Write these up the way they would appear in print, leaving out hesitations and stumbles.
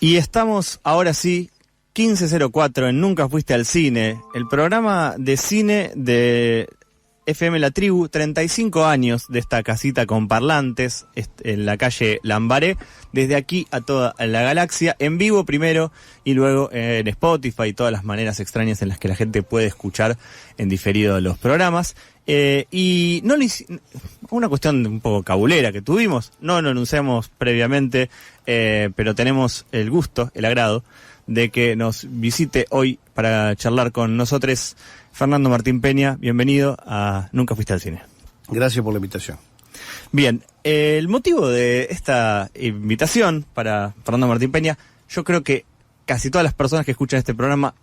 Y estamos ahora sí, 1504 en Nunca Fuiste al Cine, el programa de cine de FM La Tribu, 35 años de esta casita con parlantes en la calle Lambaré, desde aquí a toda la galaxia, en vivo primero y luego en Spotify y todas las maneras extrañas en las que la gente puede escuchar en diferido los programas. Y no una cuestión un poco cabulera que tuvimos, no lo anunciamos previamente, pero tenemos el gusto, el agrado de que nos visite hoy para charlar con nosotros Fernando Martín Peña. Bienvenido a Nunca Fuiste al Cine. Gracias por la invitación. Bien, el motivo de esta invitación para Fernando Martín Peña, yo creo que casi todas las personas que escuchan este programa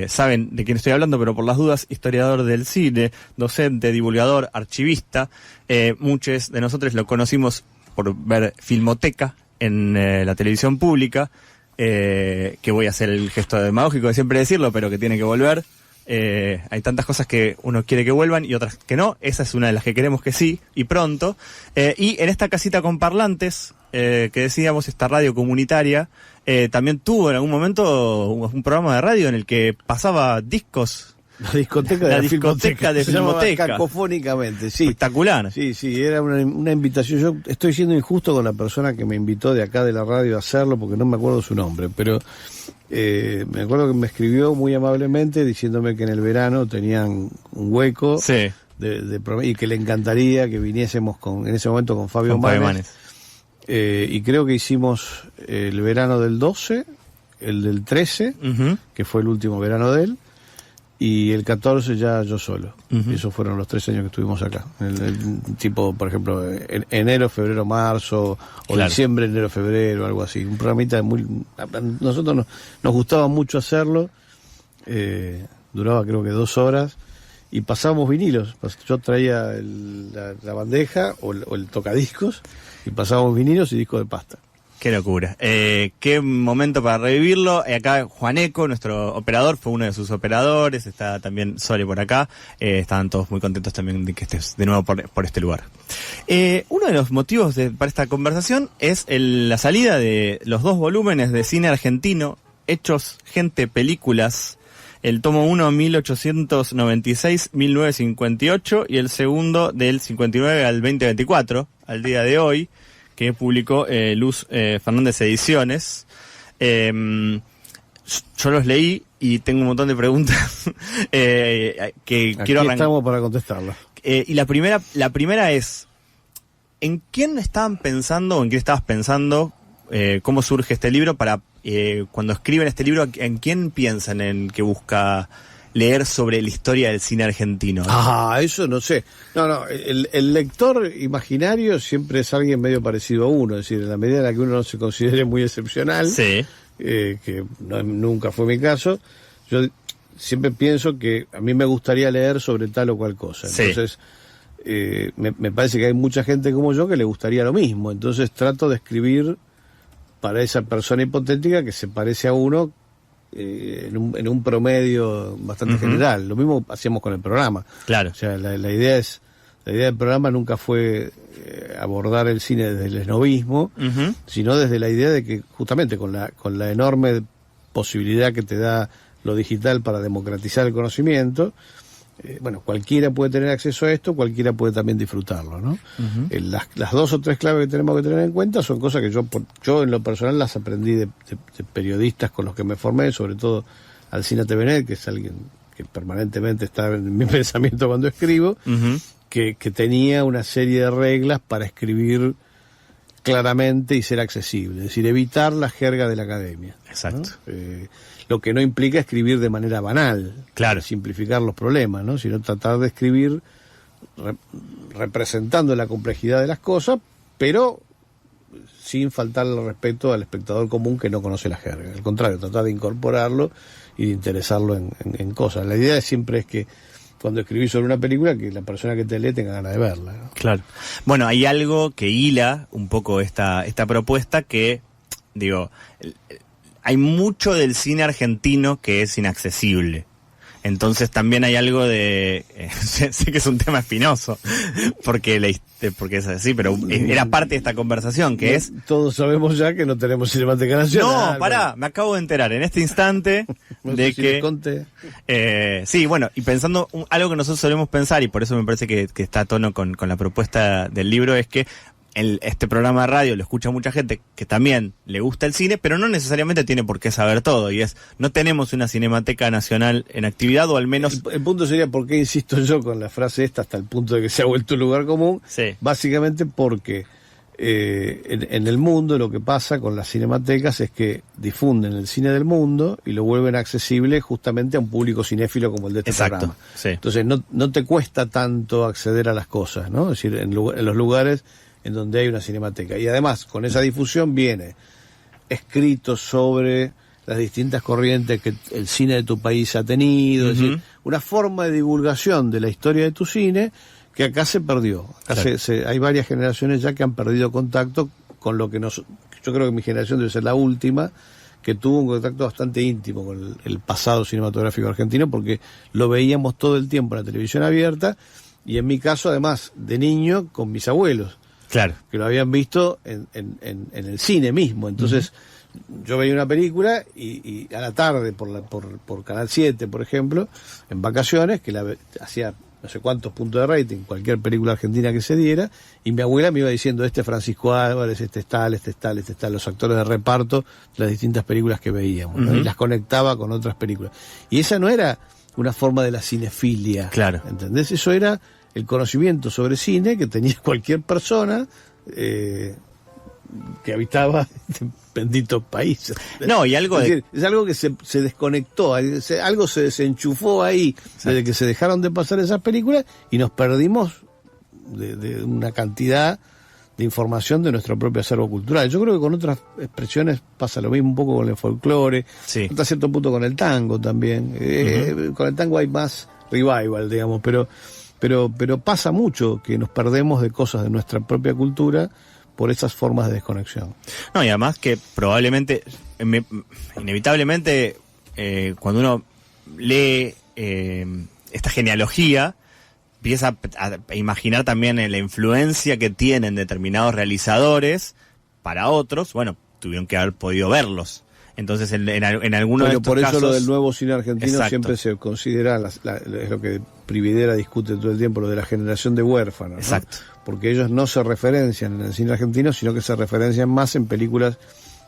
saben de quién estoy hablando, pero por las dudas, historiador del cine, docente, divulgador, archivista. Muchos de nosotros lo conocimos por ver Filmoteca en la televisión pública, que voy a hacer el gesto demagógico de siempre decirlo, pero que tiene que volver. Hay tantas cosas que uno quiere que vuelvan y otras que no. Esa es una de las que queremos que sí, y pronto. Y en esta casita con parlantes, que decíamos, esta radio comunitaria, también tuvo en algún momento un programa de radio en el que pasaba discos. La discoteca de Filmoteca. Cacofónicamente, sí. Espectacular. Sí, era una invitación. Yo estoy siendo injusto con la persona que me invitó de acá de la radio a hacerlo porque no me acuerdo su nombre, pero me acuerdo que me escribió muy amablemente diciéndome que en el verano tenían un hueco, sí, y que le encantaría que viniésemos en ese momento con Fabio Manes. Y creo que hicimos el verano del 12, el del 13, que fue el último verano de él, y el 14 ya yo solo. Esos fueron los 3 años que estuvimos acá. El tipo, por ejemplo, enero, febrero, marzo, o claro, diciembre, enero, febrero, algo así. Un programita muy... Nosotros nos gustaba mucho hacerlo. Duraba creo que 2 horas. Y pasábamos vinilos. Yo traía la bandeja o el tocadiscos, y pasábamos vinilos y discos de pasta. Qué locura. Qué momento para revivirlo. Acá Juaneco, nuestro operador, fue uno de sus operadores. Está también Sole por acá. Estaban todos muy contentos también de que estés de nuevo por este lugar. Uno de los motivos para esta conversación es la salida de los 2 volúmenes de cine argentino, Hechos, Gente, Películas. El tomo 1, 1896-1958, y el segundo del 59 al 2024, al día de hoy, que publicó Luz Fernández Ediciones. Yo los leí y tengo un montón de preguntas que quiero arrancar. Estamos para contestarlas. Y la primera es, ¿en quién estaban pensando o en quién estabas pensando? ¿Cómo surge este libro? Para cuando escriben este libro, ¿en quién piensan en que busca leer sobre la historia del cine argentino? Eso no sé. No, el lector imaginario siempre es alguien medio parecido a uno, es decir, en la medida en la que uno no se considere muy excepcional, sí, que nunca fue mi caso, yo siempre pienso que a mí me gustaría leer sobre tal o cual cosa. Entonces, sí, me parece que hay mucha gente como yo que le gustaría lo mismo, entonces trato de escribir para esa persona hipotética que se parece a uno, en un promedio bastante general. Lo mismo hacíamos con el programa. Claro. O sea, la idea del programa nunca fue abordar el cine desde el esnobismo, sino desde la idea de que justamente con la enorme posibilidad que te da lo digital para democratizar el conocimiento, cualquiera puede tener acceso a esto, cualquiera puede también disfrutarlo, ¿no? Las 2 o 3 claves que tenemos que tener en cuenta son cosas que yo en lo personal las aprendí de periodistas con los que me formé, sobre todo Alcina Tevenet, que es alguien que permanentemente está en mi pensamiento cuando escribo, que tenía una serie de reglas para escribir claramente y ser accesible, es decir, evitar la jerga de la academia. Exacto. ¿No? Lo que no implica escribir de manera banal, claro, simplificar los problemas, ¿no? Sino tratar de escribir representando la complejidad de las cosas, pero sin faltarle respeto al espectador común que no conoce la jerga. Al contrario, tratar de incorporarlo y de interesarlo en cosas. La idea siempre es que cuando escribís sobre una película, que la persona que te lee tenga ganas de verla, ¿no? Claro. Bueno, hay algo que hila un poco esta propuesta que, digo, hay mucho del cine argentino que es inaccesible. Entonces también hay algo de... sé que es un tema espinoso, porque es así, pero era parte de esta conversación, que es... Todos sabemos ya que no tenemos Cinemateca Nacional. No, pará, me acabo de enterar en este instante no de sé si que... les conté. Sí, bueno, y pensando algo que nosotros solemos pensar, y por eso me parece que está a tono con la propuesta del libro, es que este programa de radio lo escucha mucha gente que también le gusta el cine, pero no necesariamente tiene por qué saber todo, y no tenemos una Cinemateca Nacional en actividad, o al menos... El punto sería por qué insisto yo con la frase esta hasta el punto de que se ha vuelto un lugar común. Sí. Básicamente porque en el mundo lo que pasa con las cinematecas es que difunden el cine del mundo y lo vuelven accesible justamente a un público cinéfilo como el de este programa. Sí. Entonces no te cuesta tanto acceder a las cosas, ¿no? Es decir, en los lugares en donde hay una cinemateca. Y además, con esa difusión viene escritos sobre las distintas corrientes que el cine de tu país ha tenido, es decir, una forma de divulgación de la historia de tu cine que acá se perdió. Acá claro. Hay varias generaciones ya que han perdido contacto con lo que yo creo que mi generación debe ser la última, que tuvo un contacto bastante íntimo con el pasado cinematográfico argentino, porque lo veíamos todo el tiempo en la televisión abierta, y en mi caso, además, de niño, con mis abuelos. Claro. Que lo habían visto en el cine mismo. Entonces, yo veía una película y a la tarde, por Canal 7, por ejemplo, en vacaciones, que hacía no sé cuántos puntos de rating, cualquier película argentina que se diera, y mi abuela me iba diciendo, este es Francisco Álvarez, este es tal, los actores de reparto de las distintas películas que veíamos, ¿no? Y las conectaba con otras películas. Y esa no era una forma de la cinefilia, claro. ¿Entendés? Eso era el conocimiento sobre cine que tenía cualquier persona que habitaba este bendito país. No, y algo es algo que se desconectó, algo se desenchufó ahí. Exacto. Desde que se dejaron de pasar esas películas y nos perdimos de una cantidad de información de nuestro propio acervo cultural. Yo creo que con otras expresiones pasa lo mismo, un poco con el folclore, hasta cierto punto con el tango también. Con el tango hay más revival, digamos, pero pasa mucho que nos perdemos de cosas de nuestra propia cultura por esas formas de desconexión. No, y además que probablemente, inevitablemente, cuando uno lee esta genealogía, empieza a imaginar también la influencia que tienen determinados realizadores para otros. Bueno, tuvieron que haber podido verlos. Entonces, en algunos de estos por eso casos, lo del nuevo cine argentino. Exacto. Siempre se considera, es lo que Prividera discute todo el tiempo, lo de la generación de huérfanos. Exacto. ¿No? Porque ellos no se referencian en el cine argentino, sino que se referencian más en películas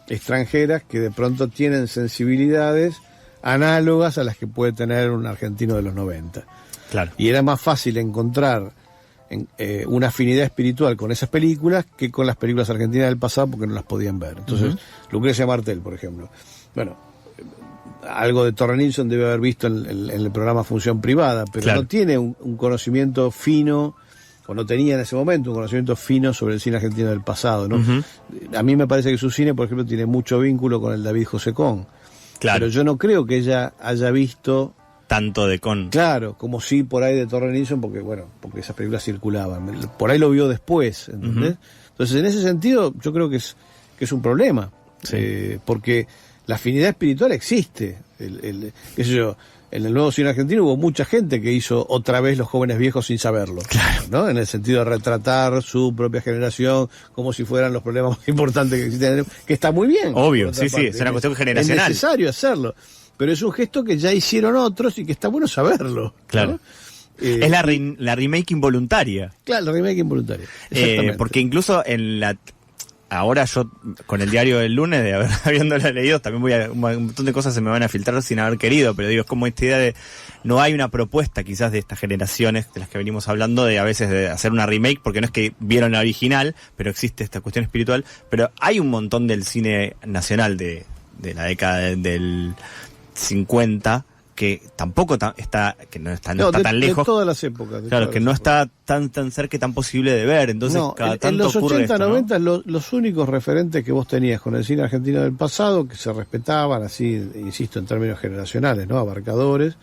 extranjeras que de pronto tienen sensibilidades análogas a las que puede tener un argentino de los 90. Claro. Y era más fácil encontrar una afinidad espiritual con esas películas que con las películas argentinas del pasado, porque no las podían ver. Entonces, Lucrecia Martel, por ejemplo, bueno, algo de Torre Nilsson debe haber visto en el programa Función Privada, pero claro, no tiene un conocimiento fino, o no tenía en ese momento un conocimiento fino sobre el cine argentino del pasado, ¿no? A mí me parece que su cine, por ejemplo, tiene mucho vínculo con el David José Con. Claro. Pero yo no creo que ella haya visto tanto de Con. Claro, como sí por ahí de Torre Nilsson, porque esas películas circulaban. Por ahí lo vio después, ¿entendés? Entonces, en ese sentido, yo creo que es un problema. Sí. Porque la afinidad espiritual existe. Qué sé yo, en el nuevo cine argentino hubo mucha gente que hizo otra vez Los jóvenes viejos sin saberlo. Claro. ¿No? En el sentido de retratar su propia generación como si fueran los problemas más importantes que existen. Que está muy bien. Obvio, sí, parte. Es una cuestión generacional. Es necesario hacerlo. Pero es un gesto que ya hicieron otros y que está bueno saberlo. Claro. ¿no? Es la remake involuntaria. Claro, la remake involuntaria. Exactamente. Porque incluso ahora yo, con el diario del lunes, habiéndolo leído, también un montón de cosas se me van a filtrar sin haber querido, pero digo, es como esta idea de, no hay una propuesta quizás de estas generaciones de las que venimos hablando, de a veces de hacer una remake, porque no es que vieron la original, pero existe esta cuestión espiritual, pero hay un montón del cine nacional de la década del 50 que tampoco está tan lejos, de todas las épocas, claro, que no está tan cerca y tan posible de ver. Entonces cada tanto en los ocurre 80, esto, 90 ¿no? los únicos referentes que vos tenías con el cine argentino del pasado, que se respetaban así, insisto, en términos generacionales, no abarcadores,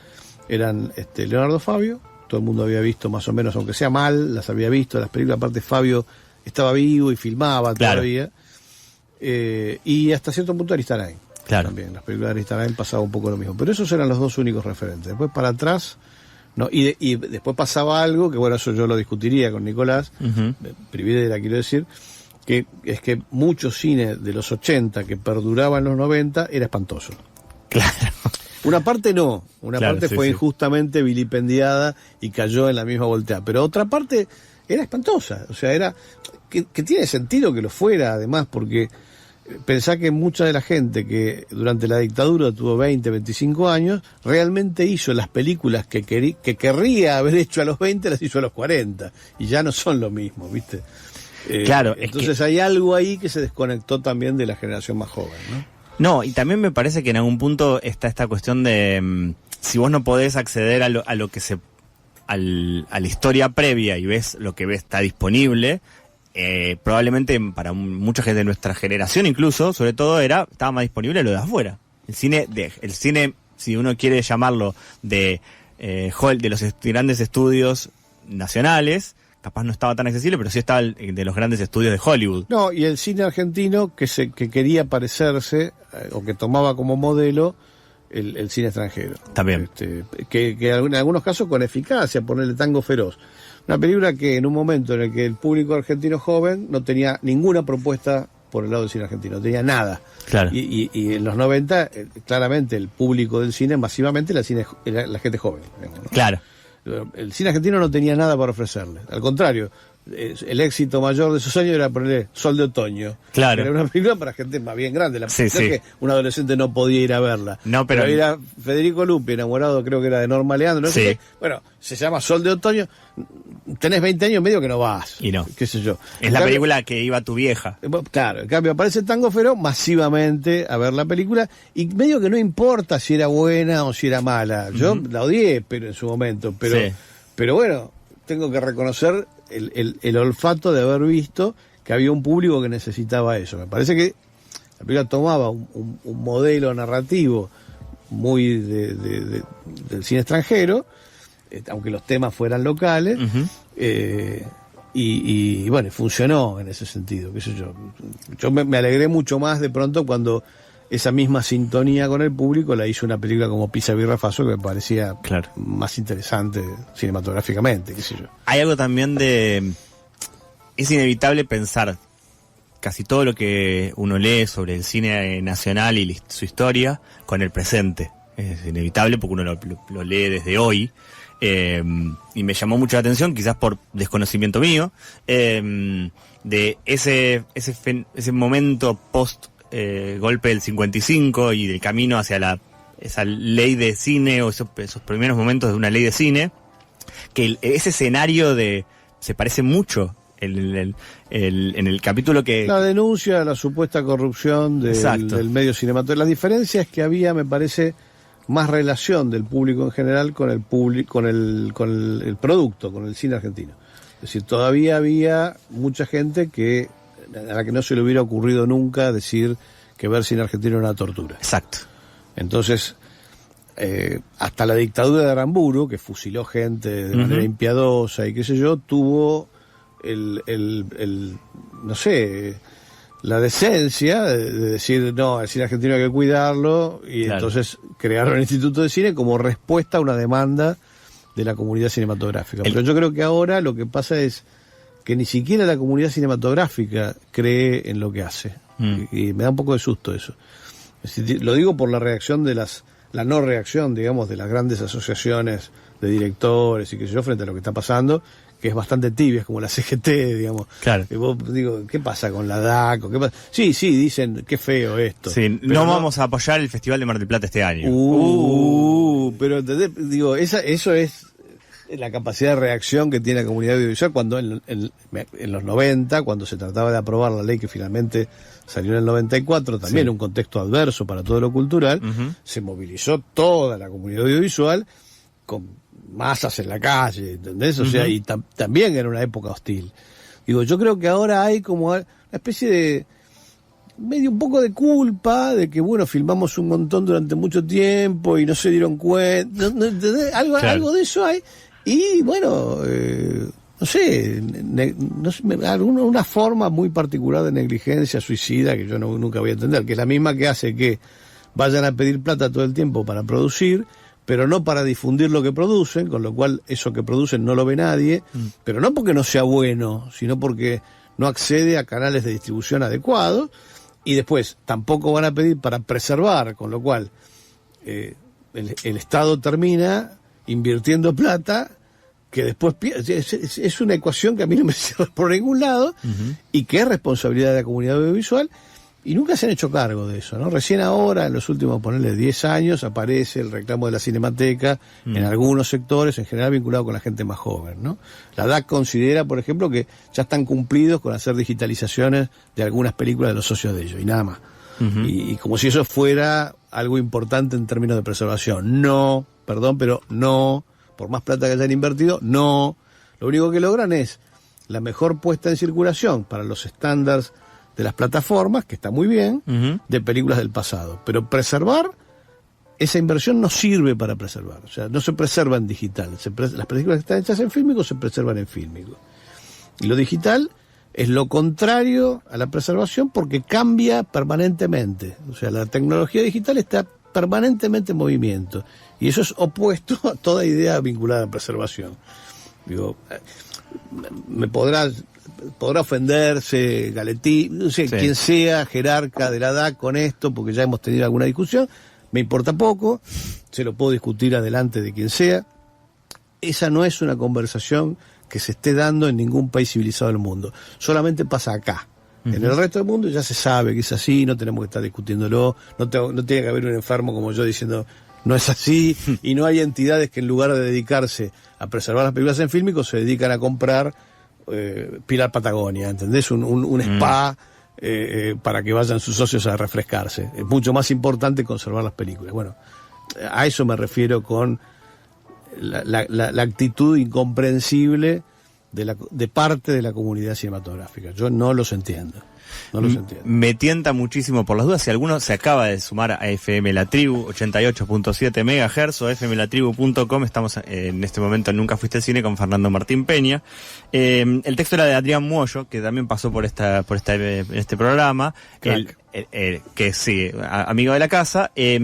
eran Leonardo Fabio. Todo el mundo había visto más o menos, aunque sea mal, las había visto las películas. Aparte, Fabio estaba vivo y filmaba todavía, y hasta cierto punto Aristarain. Claro. También, las películas de Aristarain pasaba un poco lo mismo. Pero esos eran los dos únicos referentes. Después para atrás, no, y después pasaba algo, que bueno, eso yo lo discutiría con Nicolás, Prividera quiero decir, que es que mucho cine de los 80 que perduraba en los 90 era espantoso. Claro. Una parte no, una Claro, parte sí, fue sí. injustamente vilipendiada y cayó en la misma volteada, pero otra parte era espantosa, o sea, era que tiene sentido que lo fuera, además, porque pensá que mucha de la gente que durante la dictadura tuvo 20, 25 años, realmente hizo las películas que querría haber hecho a los 20, las hizo a los 40, y ya no son lo mismo, ¿viste? Claro, entonces hay algo ahí que se desconectó también de la generación más joven, ¿no? No, y también me parece que en algún punto está esta cuestión de si vos no podés acceder a lo que a la historia previa y ves lo que ves está disponible, probablemente para mucha gente de nuestra generación incluso, sobre todo estaba más disponible lo de afuera. El cine, si uno quiere llamarlo de los grandes estudios nacionales, capaz no estaba tan accesible, pero sí estaba el de los grandes estudios de Hollywood. No, y el cine argentino que quería parecerse, o que tomaba como modelo, el cine extranjero. También. Que en algunos casos con eficacia, ponerle Tango Feroz. Una película que en un momento en el que el público argentino joven no tenía ninguna propuesta por el lado del cine argentino, no tenía nada. Claro. Y en los 90, claramente el público del cine, masivamente, era la gente joven. Digamos, ¿no? Claro. El cine argentino no tenía nada para ofrecerle. Al contrario, el éxito mayor de esos años era ponerle Sol de Otoño. Claro. Era una película para gente más bien grande. Sí, sí. Que un adolescente no podía ir a verla. No, pero era Federico Lupi, enamorado, creo que era de Norma Leandro. No sé qué. Bueno, se llama Sol de Otoño. Tenés 20 años, medio que no vas. Y no. Qué sé yo. Es la película que iba tu vieja. Claro, en cambio aparece Tango Feroz masivamente a ver la película y medio que no importa si era buena o si era mala. Yo la odié pero en su momento, pero bueno, tengo que reconocer el olfato de haber visto que había un público que necesitaba eso. Me parece que la película tomaba un modelo narrativo muy del cine extranjero, aunque los temas fueran locales, y bueno, funcionó en ese sentido, qué sé yo. Yo me alegré mucho más de pronto cuando esa misma sintonía con el público la hizo una película como Pisa Birra Faso, que me parecía más interesante cinematográficamente, qué sé yo. Hay algo también es inevitable pensar casi todo lo que uno lee sobre el cine nacional y su historia con el presente. Es inevitable porque uno lo lee desde hoy. Y me llamó mucho la atención, quizás por desconocimiento mío, de ese momento post golpe del 55 y del camino hacia esa ley de cine, o esos primeros momentos de una ley de cine, que ese escenario se parece mucho en el capítulo que... La denuncia de la supuesta corrupción del medio cinematográfico. La diferencia es que había, me parece, más relación del público en general con el producto, con el cine argentino. Es decir, todavía había mucha gente a la que no se le hubiera ocurrido nunca decir que ver cine argentino era una tortura. Exacto. Entonces, hasta la dictadura de Aramburu, que fusiló gente de manera impiadosa y qué sé yo, tuvo no sé, la decencia de decir, no, el cine argentino hay que cuidarlo, y entonces crearon el Instituto de Cine como respuesta a una demanda de la comunidad cinematográfica. Pero yo creo que ahora lo que pasa es que ni siquiera la comunidad cinematográfica cree en lo que hace. Y me da un poco de susto eso. Es decir, lo digo por la reacción la no reacción, digamos, de las grandes asociaciones de directores y qué sé yo, frente a lo que está pasando, que es bastante tibia, es como la CGT, digamos. Claro. Y vos, digo, ¿qué pasa con la DACO? ¿Qué pasa? Sí, dicen, qué feo esto. Sí, no vamos a apoyar el Festival de Mar del Plata este año. Pero ¿entendés? Digo, eso es la capacidad de reacción que tiene la comunidad audiovisual cuando en los 90, cuando se trataba de aprobar la ley que finalmente salió en el 94, también un contexto adverso para todo lo cultural, se movilizó toda la comunidad audiovisual con masas en la calle, ¿entendés? O sea, y también era una época hostil. Digo, yo creo que ahora hay como una especie de medio un poco de culpa de que, bueno, filmamos un montón durante mucho tiempo y no se dieron cuenta, ¿entendés? Algo de eso hay. Y bueno, no sé, una forma muy particular de negligencia suicida que yo nunca voy a entender, que es la misma que hace que vayan a pedir plata todo el tiempo para producir, pero no para difundir lo que producen, con lo cual eso que producen no lo ve nadie, pero no porque no sea bueno, sino porque no accede a canales de distribución adecuados, y después tampoco van a pedir para preservar, con lo cual el Estado termina invirtiendo plata que después es una ecuación que a mí no me cierra por ningún lado, y que es responsabilidad de la comunidad audiovisual, y nunca se han hecho cargo de eso, ¿no? Recién ahora, en los últimos, ponerle 10 años, aparece el reclamo de la Cinemateca en algunos sectores, en general vinculado con la gente más joven, ¿no? La DAC considera, por ejemplo, que ya están cumplidos con hacer digitalizaciones de algunas películas de los socios de ellos, y nada más. Y como si eso fuera algo importante en términos de preservación. No, perdón, pero no, por más plata que hayan invertido, no. Lo único que logran es la mejor puesta en circulación para los estándares de las plataformas, que está muy bien, de películas del pasado. Pero preservar, esa inversión no sirve para preservar. O sea, no se preserva en digital. Las películas que están hechas en fílmico se preservan en fílmico. Y lo digital es lo contrario a la preservación porque cambia permanentemente. O sea, la tecnología digital está permanentemente en movimiento. Y eso es opuesto a toda idea vinculada a preservación. Digo, me podrá ofenderse Galetí, no sé, sí, quien sea jerarca de la DAC con esto, porque ya hemos tenido alguna discusión, me importa poco, se lo puedo discutir adelante de quien sea. Esa no es una conversación que se esté dando en ningún país civilizado del mundo, solamente pasa acá. En el resto del mundo ya se sabe que es así, no tenemos que estar discutiéndolo, no tiene que haber un enfermo como yo diciendo no es así, y no hay entidades que en lugar de dedicarse a preservar las películas en fílmico se dedican a comprar Pilar Patagonia, ¿entendés? Un spa para que vayan sus socios a refrescarse. Es mucho más importante conservar las películas. Bueno, a eso me refiero con la actitud incomprensible de parte de la comunidad cinematográfica. Yo no los entiendo. No los entiendo. Me tienta muchísimo por las dudas. Si alguno se acaba de sumar a FM La Tribu 88.7 MHz o fmlatribu.com, estamos en este momento en Nunca Fuiste al Cine con Fernando Martín Peña. El texto era de Adrián Muollo, que también pasó por este programa. Que sí, amigo de la casa. Y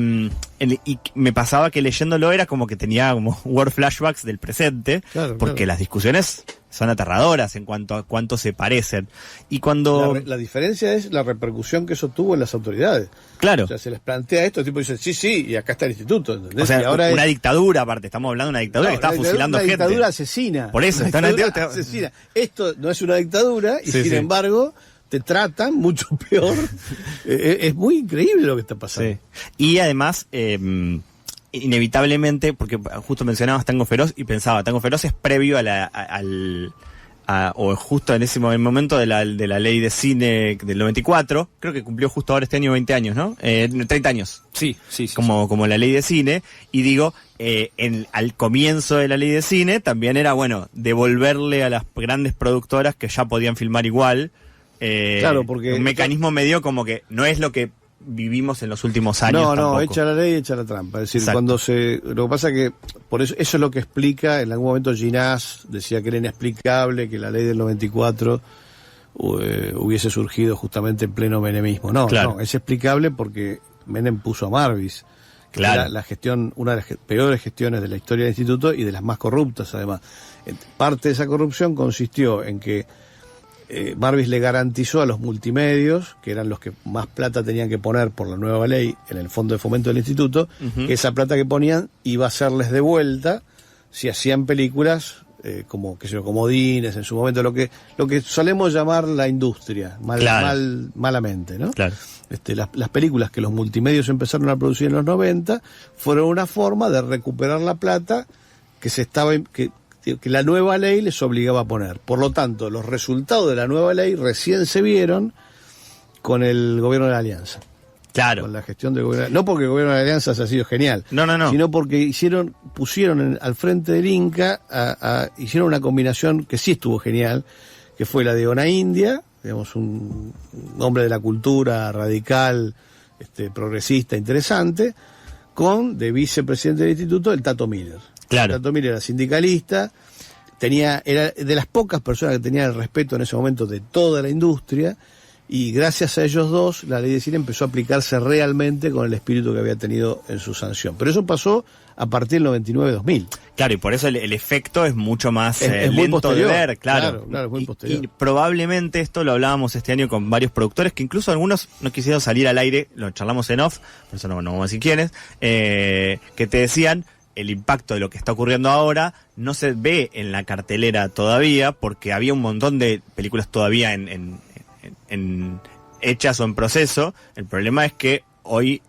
me pasaba que leyéndolo era como que tenía como word flashbacks del presente, porque las discusiones son aterradoras en cuanto a cuánto se parecen. Y cuando la diferencia es la repercusión que eso tuvo en las autoridades. Claro. O sea, se les plantea esto, tipo dicen, sí, y acá está el instituto, ¿entendés? O sea, y ahora una dictadura, aparte, estamos hablando de una dictadura que está fusilando gente. Una dictadura asesina. Por eso, una dictadura asesina. Esto no es una dictadura, y sin embargo te tratan mucho peor. Es muy increíble lo que está pasando. Sí. Y además, inevitablemente, porque justo mencionabas Tango Feroz y pensaba, Tango Feroz es previo o justo en ese momento de la ley de cine del 94, creo que cumplió justo ahora este año 20 años, ¿no? 30 años. Sí. Como la ley de cine, y digo, al comienzo de la ley de cine también era, devolverle a las grandes productoras que ya podían filmar igual, claro, porque un mecanismo medio como que no es lo que vivimos en los últimos años. No, echa la ley, echa la trampa. Es decir, lo que pasa es que, por eso es lo que explica, en algún momento Ginás decía que era inexplicable que la ley del 94 hubiese surgido justamente en pleno menemismo. No, es explicable porque Menem puso a Marvis, que era la gestión, una de las peores gestiones de la historia del instituto y de las más corruptas además. Parte de esa corrupción consistió en que Marvis le garantizó a los multimedios, que eran los que más plata tenían que poner por la nueva ley en el fondo de fomento del instituto, que esa plata que ponían iba a serles de vuelta si hacían películas como comodines en su momento, lo que solemos llamar la industria, malamente, ¿no? Claro. Las películas que los multimedios empezaron a producir en los 90 fueron una forma de recuperar la plata que la nueva ley les obligaba a poner. Por lo tanto, los resultados de la nueva ley recién se vieron con el gobierno de la Alianza. Claro. Con la gestión del gobierno. No porque el gobierno de la Alianza haya sido genial. No. Sino porque pusieron al frente del Inca, hicieron una combinación que sí estuvo genial, que fue la de Ona India, digamos, un hombre de la cultura radical, progresista, interesante, con de vicepresidente del instituto el Tato Miller. Claro. Tato Miller era sindicalista, era de las pocas personas que tenían el respeto en ese momento de toda la industria, y gracias a ellos dos la ley de cine empezó a aplicarse realmente con el espíritu que había tenido en su sanción. Pero eso pasó a partir del 99-2000. Claro, y por eso el efecto es mucho más es muy lento posterior, de ver, claro. Claro, es muy posterior. Y probablemente esto lo hablábamos este año con varios productores, que incluso algunos no quisieron salir al aire, lo charlamos en off, por eso no vamos a decir quiénes, que te decían el impacto de lo que está ocurriendo ahora no se ve en la cartelera todavía, porque había un montón de películas todavía en hechas o en proceso. El problema es que hoy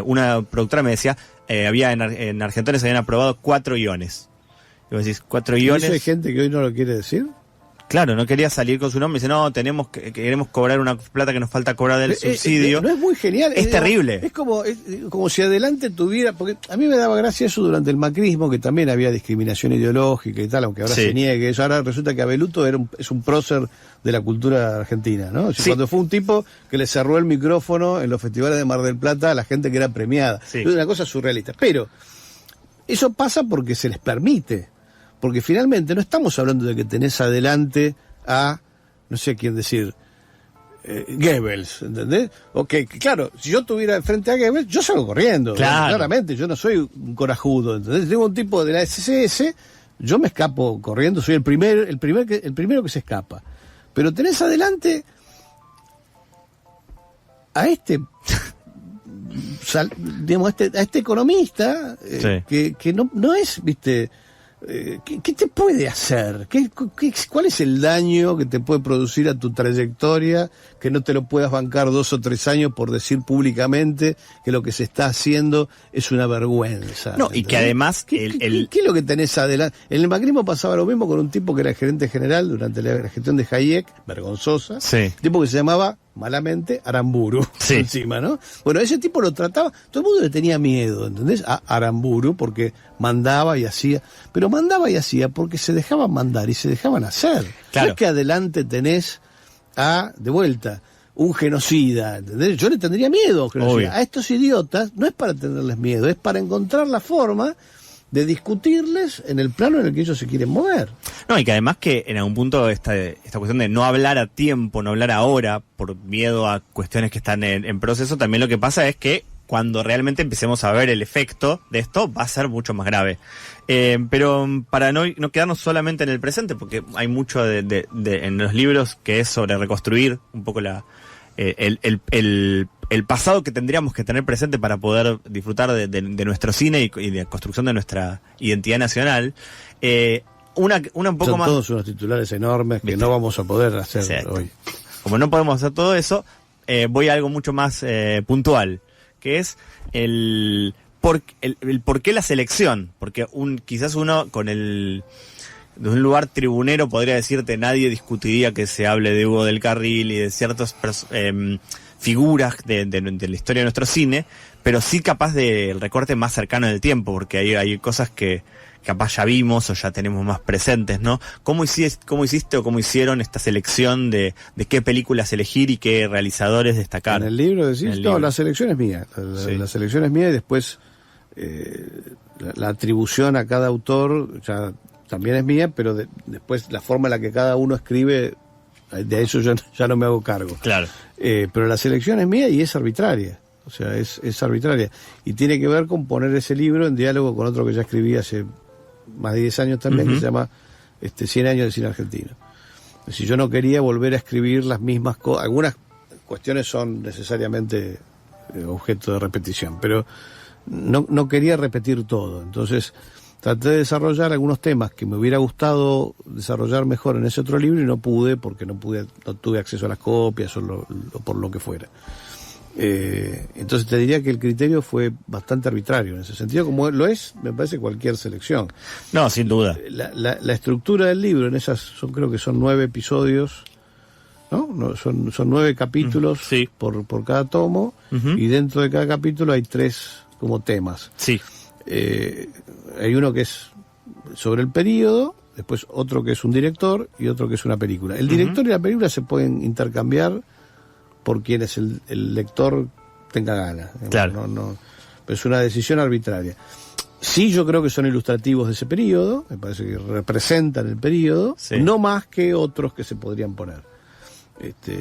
una productora me decía, había en Argentina se habían aprobado 4 guiones. Y vos decís, 4 guiones. ¿Y eso hay gente que hoy no lo quiere decir? Claro, no quería salir con su nombre. Dice, no, queremos cobrar una plata que nos falta cobrar del subsidio. No es muy genial. Es terrible. Es como si adelante tuviera... Porque a mí me daba gracia eso durante el macrismo, que también había discriminación ideológica y tal, aunque ahora se niegue eso. Ahora resulta que Abeluto es un prócer de la cultura argentina, ¿no? O sea, cuando fue un tipo que le cerró el micrófono en los festivales de Mar del Plata a la gente que era premiada. Es una cosa surrealista. Pero eso pasa porque se les permite. Porque finalmente no estamos hablando de que tenés adelante a, no sé quién decir, Goebbels, ¿entendés? Claro, si yo tuviera frente a Goebbels, yo salgo corriendo. Claro. Claramente, yo no soy un corajudo, ¿entendés? Tengo un tipo de la SS, yo me escapo corriendo, soy el primero que se escapa. Pero tenés adelante a este... digamos, a este economista que no es, viste... ¿Qué te puede hacer? ¿Cuál es el daño que te puede producir a tu trayectoria que no te lo puedas bancar 2 o 3 años por decir públicamente que lo que se está haciendo es una vergüenza? No, ¿entendés? Y que además... ¿Qué es lo que tenés adelante? En el macrismo pasaba lo mismo con un tipo que era gerente general durante la gestión de Hayek, vergonzosa, un tipo que se llamaba, malamente, Aramburu, encima, ¿no? Bueno, ese tipo lo trataba, todo el mundo le tenía miedo, ¿entendés? A Aramburu, porque mandaba y hacía, pero mandaba y hacía porque se dejaban mandar y se dejaban hacer. Claro. No es que adelante tenés de vuelta, un genocida, ¿entendés? Yo le tendría miedo a estos idiotas, no es para tenerles miedo, es para encontrar la forma de discutirles en el plano en el que ellos se quieren mover. No, y que además que en algún punto esta cuestión de no hablar a tiempo, no hablar ahora, por miedo a cuestiones que están en proceso, también lo que pasa es que cuando realmente empecemos a ver el efecto de esto, va a ser mucho más grave. Pero para no quedarnos solamente en el presente, porque hay mucho en los libros que es sobre reconstruir un poco el pasado que tendríamos que tener presente para poder disfrutar de nuestro cine y de construcción de nuestra identidad nacional. Una un poco Son más... todos unos titulares enormes que no vamos a poder hacer hoy. Como no podemos hacer todo eso, voy a algo mucho más puntual, que es el por qué la selección. Porque quizás uno de un lugar tribunero podría decirte, nadie discutiría que se hable de Hugo del Carril y de ciertas figuras de la historia de nuestro cine, pero sí capaz del recorte más cercano del tiempo, porque hay cosas que capaz ya vimos o ya tenemos más presentes, ¿no? ¿Cómo hiciste o cómo hicieron esta selección de qué películas elegir y qué realizadores destacar? ¿En el libro decís? No, la selección es mía. La selección es mía y después la atribución a cada autor ya también es mía, pero después la forma en la que cada uno escribe, de eso yo ya no me hago cargo. Claro. Pero la selección es mía y es arbitraria. O sea, es arbitraria. Y tiene que ver con poner ese libro en diálogo con otro que ya escribí hace más de 10 años también, que se llama 100 años de cine argentino. Es decir, yo no quería volver a escribir las mismas cosas. Algunas cuestiones son necesariamente objeto de repetición, pero no quería repetir todo. Entonces traté de desarrollar algunos temas que me hubiera gustado desarrollar mejor en ese otro libro y no pude porque no tuve acceso a las copias o por lo que fuera. Entonces te diría que el criterio fue bastante arbitrario en ese sentido, como lo es, me parece, cualquier selección. No, sin duda. La estructura del libro, creo que son 9 episodios, ¿no? Son 9 capítulos por cada tomo, y dentro de cada capítulo hay 3 como temas. Sí. Hay uno que es sobre el periodo, después otro que es un director y otro que es una película. El director y la película se pueden intercambiar por quienes el lector tenga ganas. Claro. Pero es una decisión arbitraria. Sí, yo creo que son ilustrativos de ese periodo, me parece que representan el periodo, no más que otros que se podrían poner.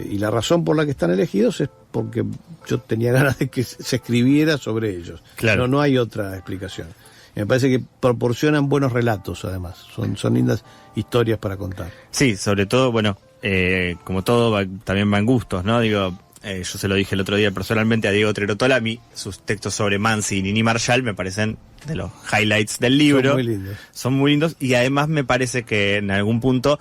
Y la razón por la que están elegidos es porque yo tenía ganas de que se escribiera sobre ellos. Claro. No hay otra explicación. Y me parece que proporcionan buenos relatos, además. Son lindas historias para contar. Sí, sobre todo, bueno, como todo, también van gustos, ¿no? Digo, yo se lo dije el otro día personalmente a Diego Trerotola, a mí sus textos sobre Mansi y Nini Marshall me parecen de los highlights del libro. Son muy lindos. Son muy lindos y además me parece que en algún punto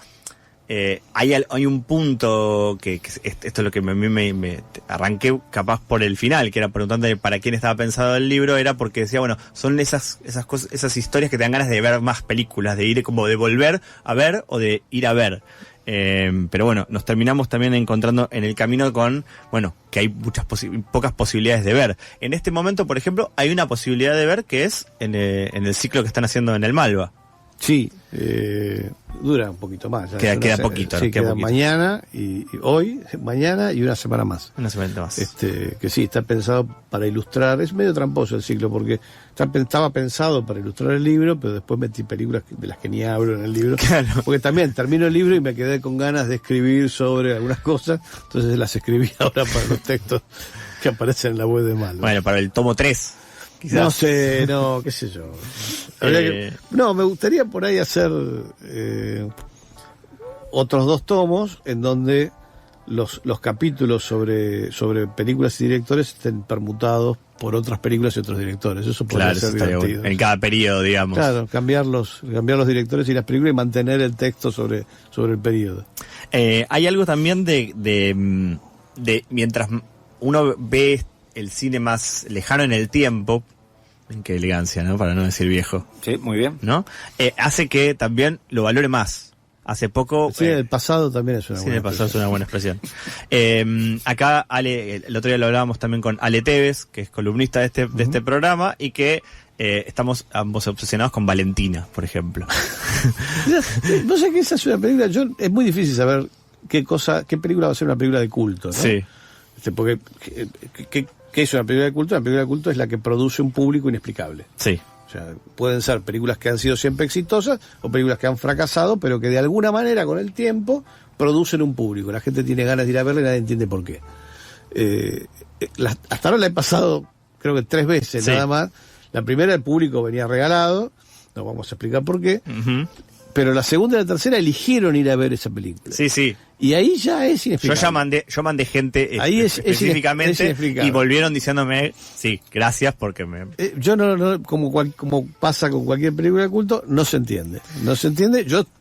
hay un punto que esto es lo que a mí me arranqué capaz por el final, que era preguntándole para quién estaba pensado el libro, era porque decía, bueno, son esas cosas, esas historias que te dan ganas de ver más películas, de ir como de volver a ver o de ir a ver. Pero bueno, nos terminamos también encontrando en el camino con, bueno, que hay pocas posibilidades de ver. En este momento, por ejemplo, hay una posibilidad de ver que es en el ciclo que están haciendo en el Malva. Sí, dura un poquito más. Queda poquito, ¿no? Sí, queda poquito. Mañana y hoy, mañana y una semana más. Una semana más. Que sí, está pensado para ilustrar. Es medio tramposo el ciclo porque estaba pensado para ilustrar el libro, pero después metí películas de las que ni hablo en el libro. Claro. Porque también termino el libro y me quedé con ganas de escribir sobre algunas cosas, entonces las escribí ahora para los textos que aparecen en la web de Malva. Bueno, para el tomo 3. Quizás. No sé, qué sé yo. Me gustaría por ahí hacer otros 2 tomos en donde los capítulos sobre películas y directores estén permutados por otras películas y otros directores. Eso podría ser divertido. En cada periodo, digamos. Claro, cambiar los directores y las películas y mantener el texto sobre el periodo. Hay algo también de mientras uno ve el cine más lejano en el tiempo, qué elegancia, ¿no? Para no decir viejo. Sí, muy bien. ¿No? Hace que también lo valore más. Hace poco... Sí, el pasado también es una buena expresión. Es una buena expresión. Acá, Ale, el otro día lo hablábamos también con Ale Tevez, que es columnista de este programa, y que estamos ambos obsesionados con Valentina, por ejemplo. No sé que esa es una película... es muy difícil saber qué película va a ser una película de culto, ¿no? Sí. Porque ¿qué es una película de culto? Una película de culto es la que produce un público inexplicable. Sí. O sea, pueden ser películas que han sido siempre exitosas o películas que han fracasado, pero que de alguna manera con el tiempo producen un público. La gente tiene ganas de ir a verla y nadie entiende por qué. Hasta ahora la he pasado creo que 3 veces, sí, nada más. La primera el público venía regalado, no vamos a explicar por qué. Uh-huh. Pero la segunda y la tercera eligieron ir a ver esa película. Sí, sí. Y ahí ya es inexplicable. Yo mandé gente ahí específicamente y volvieron diciéndome, sí, gracias porque me... yo no como pasa con cualquier película de culto, no se entiende.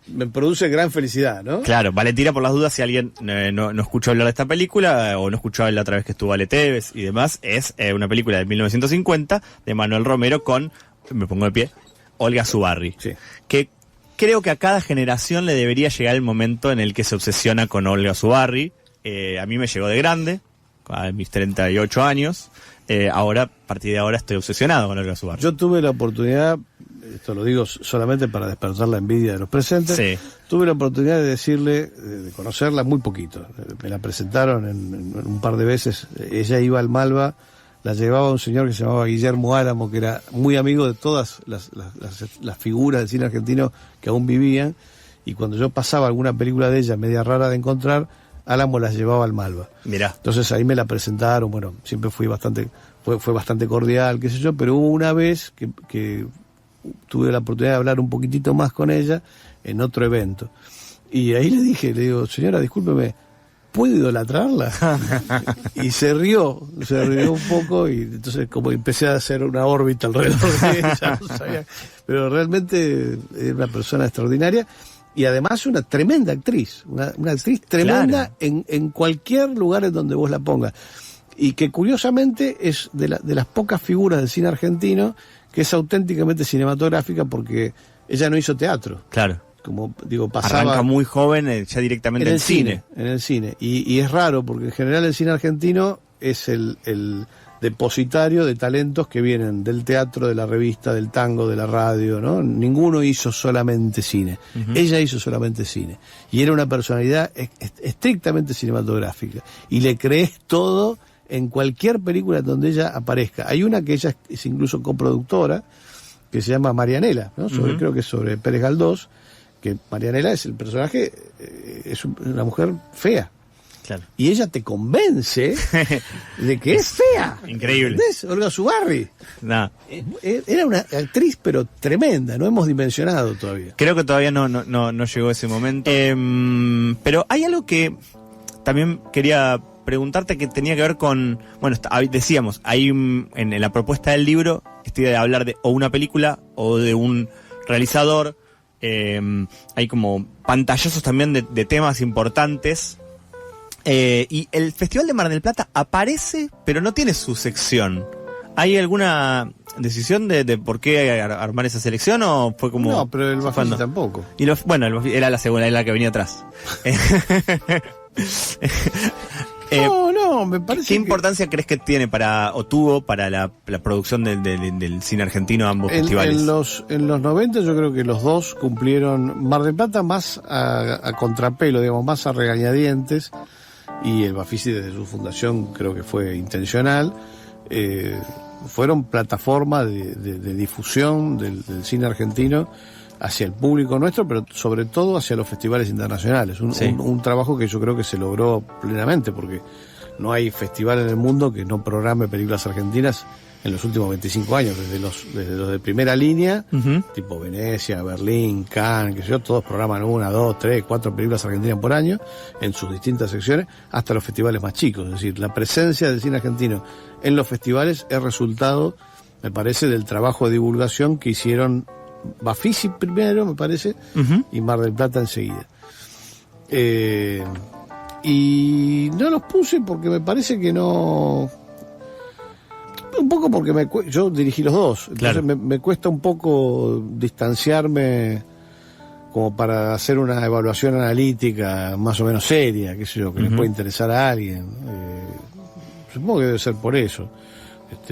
Me produce gran felicidad, ¿no? Claro, Valentina, por las dudas, si alguien no escuchó hablar de esta película o no escuchó hablar la otra vez que estuvo Ale Tevez y demás, es una película de 1950 de Manuel Romero con, me pongo de pie, Olga Zubarry. Sí. Que creo que a cada generación le debería llegar el momento en el que se obsesiona con Olga Zubarry. A mí me llegó de grande, a mis 38 años. A partir de ahora estoy obsesionado con Olga Zubarry. Yo tuve la oportunidad, esto lo digo solamente para despertar la envidia de los presentes, sí, tuve la oportunidad de conocerla muy poquito. Me la presentaron en un par de veces. Ella iba al Malva, la llevaba un señor que se llamaba Guillermo Álamo, que era muy amigo de todas las figuras del cine argentino que aún vivían, y cuando yo pasaba alguna película de ella media rara de encontrar, Álamo las llevaba al Malva. Mirá. Entonces ahí me la presentaron, bueno, siempre fue bastante cordial, qué sé yo, pero hubo una vez que tuve la oportunidad de hablar un poquitito más con ella en otro evento. Y ahí le digo, señora, discúlpeme, ¿puedo idolatrarla? Y se rió un poco, y entonces como empecé a hacer una órbita alrededor de ella, no sabía, pero realmente es una persona extraordinaria y además una tremenda actriz, una actriz tremenda, claro, en cualquier lugar en donde vos la pongas, y que curiosamente es de las pocas figuras del cine argentino que es auténticamente cinematográfica, porque ella no hizo teatro. Claro. Como digo, pasaba... Arranca muy joven ya directamente en el cine. En el cine. Y es raro, porque en general el cine argentino es el depositario de talentos que vienen del teatro, de la revista, del tango, de la radio, ¿no? Ninguno hizo solamente cine. Uh-huh. Ella hizo solamente cine. Y era una personalidad estrictamente cinematográfica. Y le crees todo en cualquier película donde ella aparezca. Hay una que ella es incluso coproductora, que se llama Marianela, ¿no? Uh-huh. Creo que es sobre Pérez Galdós, que Marianela es el personaje, es una mujer fea. Claro. Y ella te convence de que es fea. Increíble. ¿Entendés? Olga Zubarry. Nah. Era una actriz, pero tremenda. No hemos dimensionado todavía. Creo que todavía no llegó ese momento. Pero hay algo que también quería preguntarte que tenía que ver con... Bueno, decíamos, hay en la propuesta del libro esta idea de hablar de o una película o de un realizador. Hay como pantallazos también de temas importantes. Y el Festival de Mar del Plata aparece, pero no tiene su sección. ¿Hay alguna decisión de por qué armar esa selección o fue como...? No, pero el Bafisi tampoco. Y bueno, el Bafisi era la segunda, era la que venía atrás. No, me parece ¿Qué importancia crees que tiene tuvo para la producción del cine argentino ambos festivales? En los 90 yo creo que los dos cumplieron. Mar del Plata más a contrapelo, digamos, más a regañadientes, y el Bafisi desde su fundación creo que fue intencional. Fueron plataforma de difusión del cine argentino hacia el público nuestro, pero sobre todo hacia los festivales internacionales. Un trabajo que yo creo que se logró plenamente, porque no hay festival en el mundo que no programe películas argentinas en los últimos 25 años, desde los de primera línea, tipo Venecia, Berlín, Cannes, qué sé yo, todos programan 1, 2, 3, 4 películas argentinas por año en sus distintas secciones, hasta los festivales más chicos. Es decir, la presencia del cine argentino en los festivales es resultado, me parece, del trabajo de divulgación que hicieron Bafisi primero, me parece, y Mar del Plata enseguida. Y no los puse porque me parece que no... Un poco porque yo dirigí los dos, entonces claro. me cuesta un poco distanciarme como para hacer una evaluación analítica más o menos seria, qué sé yo, que le puede interesar a alguien. Supongo que debe ser por eso.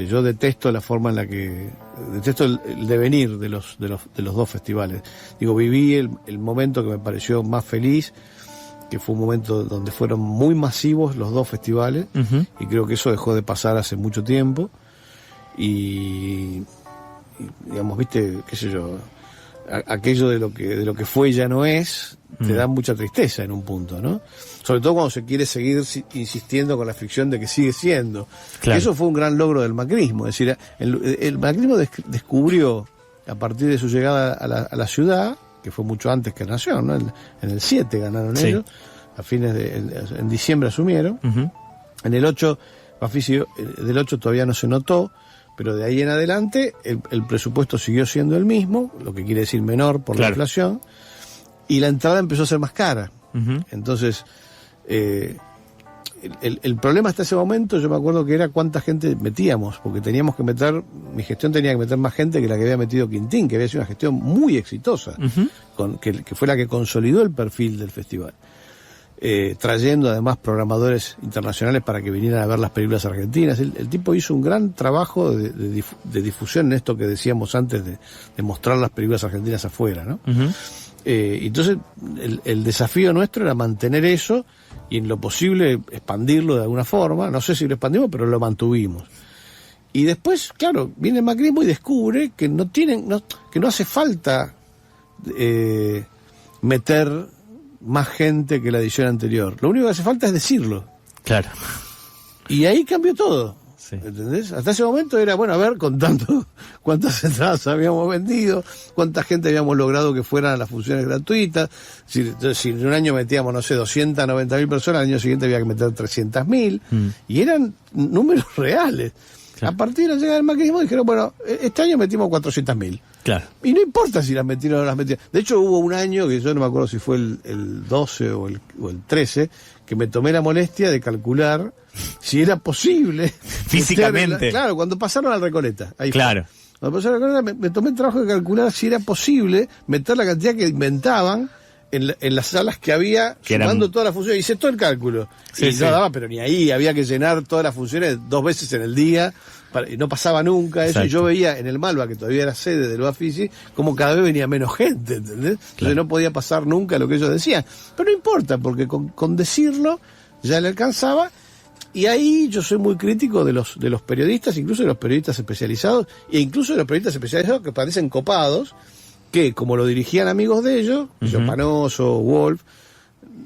Yo detesto la forma en la que... Detesto el devenir de los dos festivales. Digo, viví el momento que me pareció más feliz, que fue un momento donde fueron muy masivos los dos festivales, y creo que eso dejó de pasar hace mucho tiempo. Y digamos, viste, qué sé yo, aquello de lo que fue ya no es, te da mucha tristeza en un punto, ¿no? Sobre todo cuando se quiere seguir insistiendo con la ficción de que sigue siendo. Claro. Eso fue un gran logro del macrismo. Es decir, el macrismo descubrió, a partir de su llegada a la ciudad, que fue mucho antes que Nación, ¿no? En el 7 ganaron ellos, a fines en diciembre asumieron. En el 8, del 8 todavía no se notó, pero de ahí en adelante el presupuesto siguió siendo el mismo, lo que quiere decir menor por la inflación, y la entrada empezó a ser más cara. Entonces, el problema hasta ese momento, yo me acuerdo que era cuánta gente metíamos, porque teníamos que mi gestión tenía que meter más gente que la que había metido Quintín, que había sido una gestión muy exitosa, que fue la que consolidó el perfil del festival. Trayendo además programadores internacionales para que vinieran a ver las películas argentinas. El tipo hizo un gran trabajo de difusión en esto que decíamos antes de mostrar las películas argentinas afuera, ¿no? Entonces el desafío nuestro era mantener eso y en lo posible expandirlo de alguna forma. No sé si lo expandimos, pero lo mantuvimos. Y después, claro, viene el macrismo y descubre que que no hace falta meter más gente que la edición anterior. Lo único que hace falta es decirlo. Claro. Y ahí cambió todo. Sí. ¿Entendés? Hasta ese momento era, bueno, a ver, contando cuántas entradas habíamos vendido, cuánta gente habíamos logrado que fueran a las funciones gratuitas. Si en un año metíamos, no sé, 290.000 personas, al año siguiente había que meter 300.000. Y eran números reales. Claro. A partir de la llegada del macrismo dijeron, bueno, este año metimos 400.000. Claro. Y no importa si las metieron o no las metieron. De hecho, hubo un año, que yo no me acuerdo si fue el 12 o el 13, que me tomé la molestia de calcular si era posible. Físicamente. Claro, cuando pasaron al Recoleta. Ahí claro. Fue. Cuando pasaron al Recoleta, me tomé el trabajo de calcular si era posible meter la cantidad que inventaban en las salas que había, sumando todas las funciones. Hice todo el cálculo. Y no daba, pero ni ahí. Había que llenar todas las funciones 2 veces en el día. Y no pasaba nunca eso. Exacto. Y yo veía en el Malva, que todavía era sede del Bafisi, como cada vez venía menos gente, ¿entendés? Entonces no podía pasar nunca lo que ellos decían. Pero no importa, porque con decirlo ya le alcanzaba. Y ahí yo soy muy crítico de los periodistas, incluso de los periodistas especializados, e incluso de los periodistas especializados que parecen copados, que como lo dirigían amigos de ellos, Panoso, Wolf,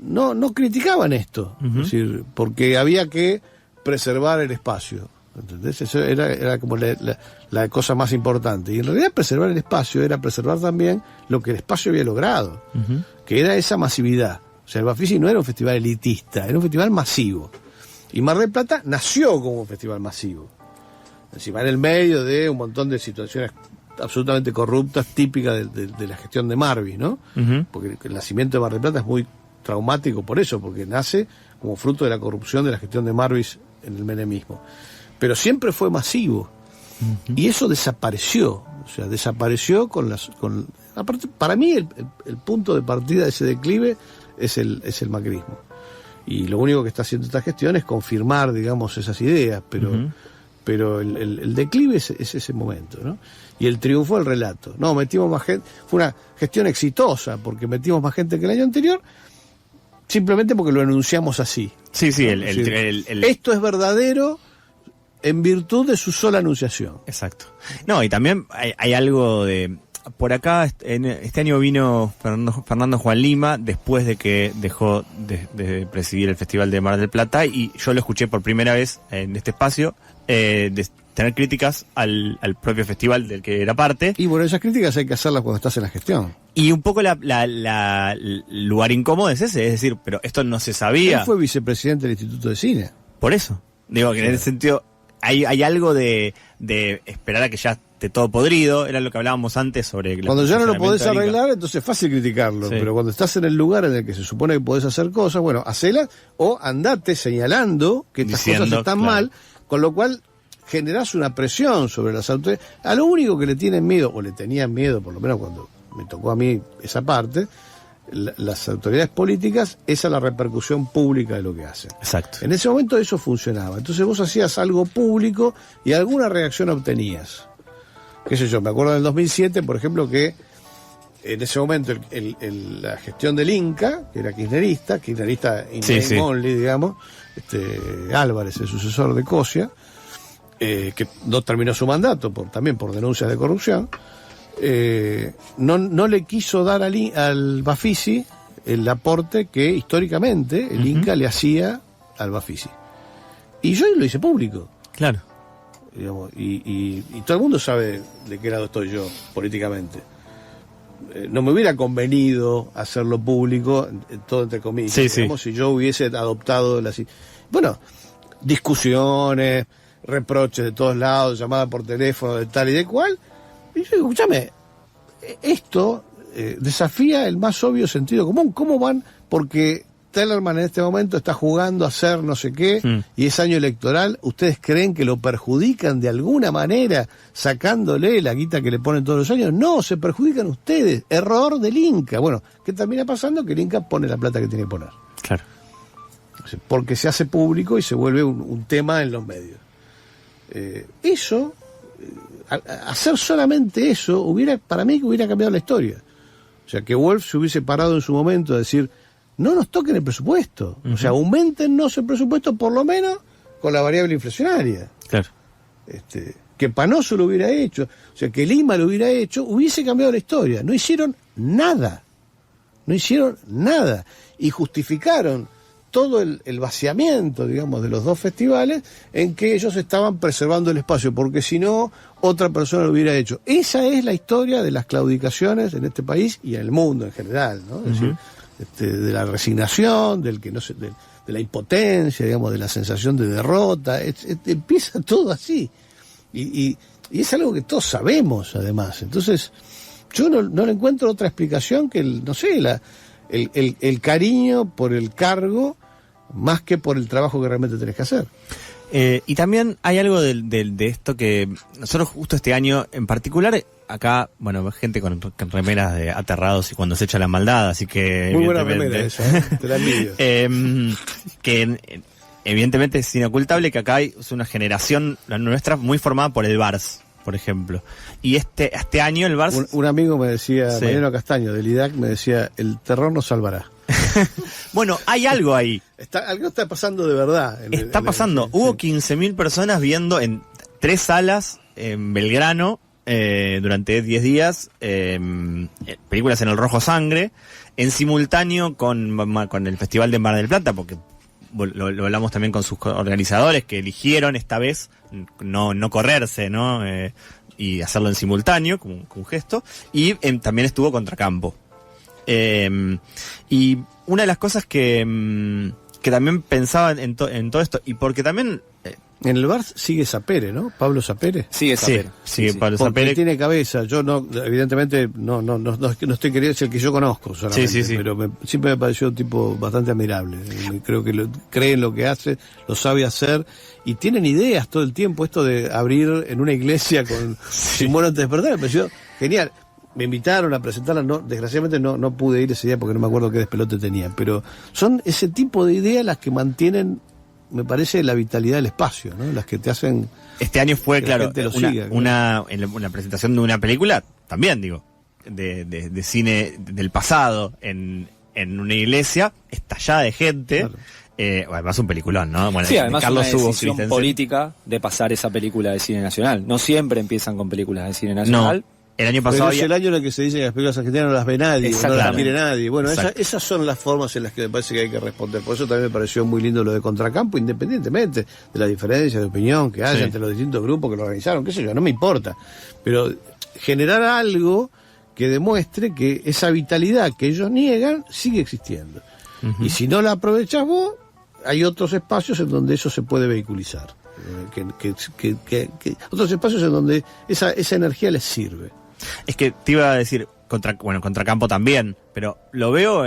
no criticaban esto, Uh-huh. es decir, porque había que preservar el espacio, ¿entendés? Eso era como la cosa más importante. Y en realidad preservar el espacio era preservar también lo que el espacio había logrado, Uh-huh. que era esa masividad. O sea, el Bafisi no era un festival elitista, era un festival masivo. Y Mar del Plata nació como un festival masivo. Encima en el medio de un montón de situaciones absolutamente corruptas, típicas de la gestión de Marvis, ¿no? Uh-huh. Porque el nacimiento de Mar del Plata es muy traumático por eso, porque nace como fruto de la corrupción de la gestión de Marvis en el menemismo. Pero siempre fue masivo. Uh-huh. Y eso desapareció. O sea, desapareció aparte, para mí el punto de partida de ese declive es el macrismo. Y lo único que está haciendo esta gestión es confirmar, digamos, esas ideas, pero Uh-huh. pero el declive es ese momento, ¿no? Y el triunfo del relato. No, metimos más gente, fue una gestión exitosa, porque metimos más gente que el año anterior, simplemente porque lo anunciamos así. Sí, sí, ¿no? Esto es verdadero en virtud de su sola anunciación. Exacto. No, y también hay algo de... Por acá, este año vino Fernando Juan Lima, después de que dejó de presidir el Festival de Mar del Plata, y yo lo escuché por primera vez en este espacio, de tener críticas al propio festival del que era parte. Y bueno, esas críticas hay que hacerlas cuando estás en la gestión. Y un poco el lugar incómodo es ese, es decir, pero esto no se sabía. Él fue vicepresidente del Instituto de Cine. Por eso. Digo que en ese sentido hay algo de esperar a que ya esté todo podrido, era lo que hablábamos antes sobre... Cuando ya no lo podés arreglar, entonces es fácil criticarlo, sí. Pero cuando estás en el lugar en el que se supone que podés hacer cosas, bueno, hacelas o andate señalando que estas cosas están mal, con lo cual generás una presión sobre las autoridades. A lo único que le tienen miedo, o le tenían miedo, por lo menos cuando me tocó a mí esa parte, las autoridades políticas, es a la repercusión pública de lo que hacen. Exacto. En ese momento eso funcionaba. Entonces vos hacías algo público y alguna reacción obtenías. Qué sé yo, me acuerdo del 2007, por ejemplo, que en ese momento la gestión del Inca, que era kirchnerista in name only, digamos, Álvarez, el sucesor de Cosia, que no terminó su mandato también por denuncias de corrupción, no le quiso dar al Bafisi el aporte que históricamente el Inca le hacía al Bafisi. Y yo lo hice público. Claro. Digamos, y todo el mundo sabe de qué lado estoy yo políticamente. No me hubiera convenido hacerlo público, todo entre comillas, digamos, si yo hubiese adoptado discusiones, reproches de todos lados, llamadas por teléfono de tal y de cual. Y yo digo, escúchame, esto desafía el más obvio sentido común. ¿Cómo van? Porque Tellerman en este momento está jugando a hacer no sé qué y es año electoral. ¿Ustedes creen que lo perjudican de alguna manera sacándole la guita que le ponen todos los años? No, se perjudican ustedes. Error del Inca. Bueno, ¿qué termina pasando? Que el Inca pone la plata que tiene que poner. Claro. Porque se hace público y se vuelve un tema en los medios. Hacer solamente eso, para mí que hubiera cambiado la historia. O sea, que Wolf se hubiese parado en su momento a decir, no nos toquen el presupuesto. O sea, aumentennos el presupuesto por lo menos con la variable inflacionaria. Claro. Que Panoso lo hubiera hecho, o sea, que Lima lo hubiera hecho, hubiese cambiado la historia. No hicieron nada. Y justificaron todo el vaciamiento, digamos, de los dos festivales en que ellos estaban preservando el espacio, porque si no, otra persona lo hubiera hecho. Esa es la historia de las claudicaciones en este país y en el mundo en general, ¿no? Es decir, de la resignación, de la impotencia, digamos, de la sensación de derrota. Empieza todo así. Y es algo que todos sabemos, además. Entonces, yo no le encuentro otra explicación que el cariño por el cargo más que por el trabajo que realmente tenés que hacer. Y también hay algo de esto que nosotros justo este año en particular, acá, bueno, gente con remeras de aterrados y cuando se echa la maldad, así que... Muy buena remera esa, te la envidio. Que evidentemente es inocultable que acá es una generación, la nuestra, muy formada por el Vars, por ejemplo. Y este año el Vars... Un amigo me decía, Mariano Castaño, del IDAC, me decía, el terror nos salvará. Bueno, hay algo ahí. Algo está pasando de verdad. Hubo 15.000 personas viendo en 3 salas en Belgrano durante 10 días películas en el Rojo Sangre, en simultáneo con el Festival de Mar del Plata, porque lo hablamos también con sus organizadores, que eligieron esta vez no correrse, ¿no? Y hacerlo en simultáneo, como un gesto, y también estuvo Contracampo. Y una de las cosas que también pensaba en todo esto, y porque también... En el bar sigue Sapere, ¿no? Pablo Sapere. Sigue Pablo Porque Sapere. tiene cabeza. Yo evidentemente no estoy queriendo, es el que yo conozco solamente, Sí. pero siempre me pareció un tipo bastante admirable. Creo que cree en lo que hace, lo sabe hacer, y tienen ideas todo el tiempo. Esto de abrir en una iglesia con sin muero antes de despertar, me pareció genial. Me invitaron a presentarla, desgraciadamente no pude ir ese día porque no me acuerdo qué despelote tenía, pero son ese tipo de ideas las que mantienen, me parece, la vitalidad del espacio, ¿no? Las que te hacen... Este año fue, claro, en la presentación de una película, también digo, de cine del pasado, en una iglesia, estallada de gente. Claro. Además un peliculón, ¿no? Bueno, sí, además Carlos una decisión política de pasar esa película de cine nacional. No siempre empiezan con películas de cine nacional. No. El año pasado es el año en el que se dice que las películas argentinas no las ve nadie, no las quiere nadie. Bueno, esas son las formas en las que me parece que hay que responder. Por eso también me pareció muy lindo lo de Contracampo, independientemente de la diferencia de opinión que haya entre los distintos grupos que lo organizaron, qué sé yo, no me importa. Pero generar algo que demuestre que esa vitalidad que ellos niegan sigue existiendo. Uh-huh. Y si no la aprovechás vos, hay otros espacios en donde eso se puede vehiculizar. Otros espacios en donde esa energía les sirve. Es que te iba a decir, Contracampo también, pero lo veo